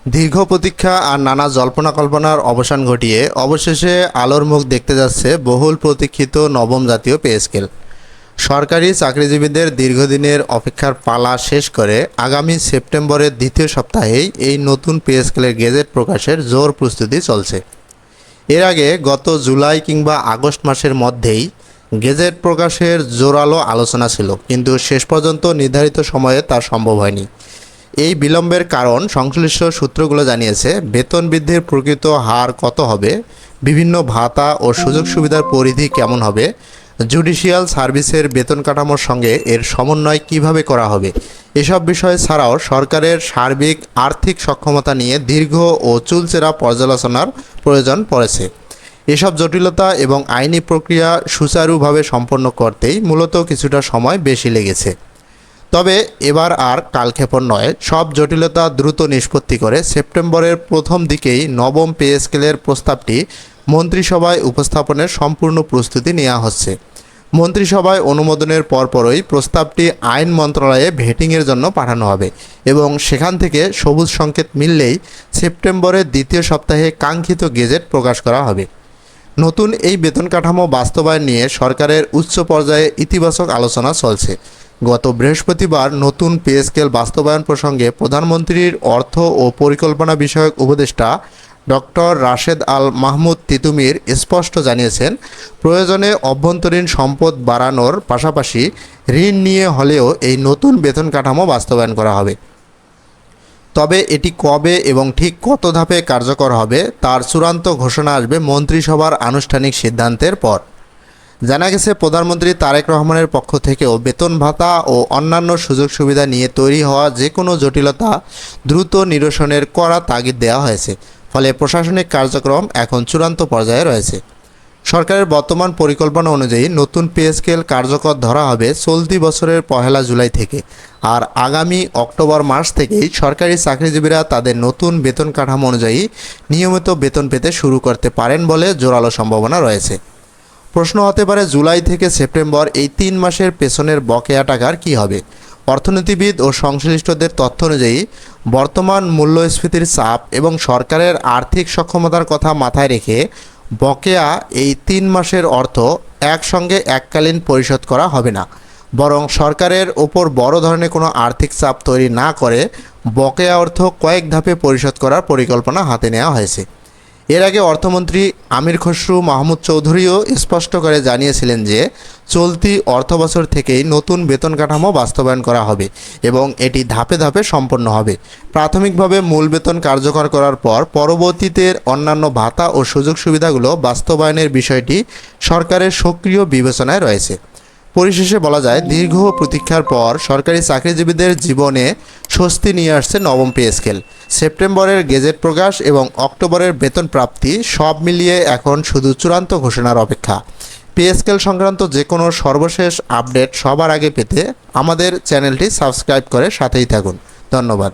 দীর্ঘ প্রতীক্ষা আর নানা জল্পনা কল্পনার অবসান ঘটিয়ে অবশেষে আলোর মুখ দেখতে যাচ্ছে বহুল প্রতীক্ষিত নবম জাতীয় পে স্কেল। সরকারি চাকরিজীবীদের দীর্ঘদিনের অপেক্ষার পালা শেষ করে আগামী সেপ্টেম্বরের দ্বিতীয় সপ্তাহেই এই নতুন পে স্কেলের গেজেট প্রকাশের জোর প্রস্তুতি চলছে। এর আগে গত জুলাই কিংবা আগস্ট মাসের মধ্যেই গেজেট প্রকাশের জোরালো আলোচনা ছিল, কিন্তু শেষ পর্যন্ত নির্ধারিত সময়ে তা সম্ভব হয়নি। এই বিলম্বের কারণ সংশ্লিষ্ট সূত্রগুলো জানিয়েছে, বেতন বৃদ্ধির প্রকৃত হার কত হবে, বিভিন্ন ভাতা ও সুযোগ সুবিধার পরিধি কেমন হবে, জুডিশিয়াল সার্ভিসের বেতন কাঠামোর সঙ্গে এর সমন্বয় কিভাবে করা হবে, এসব বিষয় ছাড়াও সরকারের সার্বিক আর্থিক সক্ষমতা নিয়ে দীর্ঘ ও চুলচেরা পর্যালোচনার প্রয়োজন পড়েছে। এসব জটিলতা এবং আইনি প্রক্রিয়া সুচারুভাবে সম্পন্ন করতেই মূলত কিছুটা সময় বেশি লেগেছে। তবে এবার আর কালক্ষেপণ নয়, সব জটিলতা দ্রুত নিষ্পত্তি করে সেপ্টেম্বরের প্রথম দিকেই নবম পে স্কেলের প্রস্তাবটি মন্ত্রিসভায় উপস্থাপনের সম্পূর্ণ প্রস্তুতি নেওয়া হচ্ছে। মন্ত্রিসভায় অনুমোদনের পরপরই প্রস্তাবটি আইন মন্ত্রণালয়ে ভেটিংয়ের জন্য পাঠানো হবে এবং সেখান থেকে সবুজ সংকেত মিললেই সেপ্টেম্বরের দ্বিতীয় সপ্তাহে কাঙ্ক্ষিত গেজেট প্রকাশ করা হবে। নতুন এই বেতন কাঠামো বাস্তবায়ন নিয়ে সরকারের উচ্চ পর্যায়ে ইতিবাচক আলোচনা চলছে। গত বৃহস্পতিবার নতুন পে স্কেল বাস্তবায়ন প্রসঙ্গে প্রধানমন্ত্রীর অর্থ ও পরিকল্পনা বিষয়ক উপদেষ্টা ডক্টর রাশেদ আল মাহমুদ তিতুমির স্পষ্ট জানিয়েছেন, প্রয়োজনে অভ্যন্তরীণ সম্পদ বাড়ানোর পাশাপাশি ঋণ নিয়ে হলেও এই নতুন বেতন কাঠামো বাস্তবায়ন করা হবে। তবে এটি কবে এবং ঠিক কত ধাপে কার্যকর হবে তার চূড়ান্ত ঘোষণা আসবে মন্ত্রিসভার আনুষ্ঠানিক সিদ্ধান্তের পর। জানা গেছে, প্রধানমন্ত্রী তারেক রহমানের পক্ষ থেকেও বেতন ভাতা ও অন্যান্য সুযোগ সুবিধা নিয়ে তৈরি হওয়া যে কোনো জটিলতা দ্রুত নিরসনের কড়া তাগিদ দেওয়া হয়েছে। ফলে প্রশাসনিক কার্যক্রম এখন চূড়ান্ত পর্যায়ে রয়েছে। সরকারের বর্তমান পরিকল্পনা অনুযায়ী নতুন পে স্কেল কার্যকর ধরা হবে চলতি বছরের 1 জুলাই থেকে, আর আগামী অক্টোবর মাস থেকেই সরকারি চাকরিজীবীরা তাদের নতুন বেতন কাঠামো অনুযায়ী নিয়মিত বেতন পেতে শুরু করতে পারেন বলে জোরালো সম্ভাবনা রয়েছে। প্রশ্ন হতে পারে, জুলাই থেকে সেপ্টেম্বর এই 3 মাসের পেছনের বকেয়া টাকার কী হবে? অর্থনীতিবিদ ও সংশ্লিষ্টদের তথ্য অনুযায়ী বর্তমান মূল্যস্ফীতির চাপ এবং সরকারের আর্থিক সক্ষমতার কথা মাথায় রেখে বকেয়া এই 3 মাসের অর্থ একসঙ্গে এককালীন পরিশোধ করা হবে না, বরং সরকারের ওপর বড় ধরনের কোনো আর্থিক চাপ তৈরি না করে বকেয়া অর্থ কয়েক ধাপে পরিশোধ করার পরিকল্পনা হাতে নেওয়া হয়েছে। এর আগে অর্থমন্ত্রী আমির খসরু মাহমুদ চৌধুরীও স্পষ্ট করে জানিয়েছিলেন যে চলতি অর্থবছর থেকেই নতুন বেতন কাঠামো বাস্তবায়ন করা হবে এবং এটি ধাপে ধাপে সম্পন্ন হবে। প্রাথমিকভাবে মূল বেতন কার্যকর করার পর পরবর্তীতে অন্যান্য ভাতা ও সুযোগ সুবিধাগুলো বাস্তবায়নের বিষয়টি সরকারের সক্রিয় বিবেচনায় রয়েছে। পরিশেষে বলা যায়, দীর্ঘ প্রতীক্ষার পর সরকারি চাকরিজীবীদের জীবনে স্বস্তি নিয়ে আসছে নবম পে স্কেল। সেপ্টেম্বরের গেজেট প্রকাশ এবং অক্টোবরের বেতন প্রাপ্তি সব মিলিয়ে এখন শুধু চূড়ান্ত ঘোষণার অপেক্ষা। পে স্কেল সংক্রান্ত যে কোনো সর্বশেষ আপডেট সবার আগে পেতে আমাদের চ্যানেলটি সাবস্ক্রাইব করে সাথেই থাকুন। ধন্যবাদ।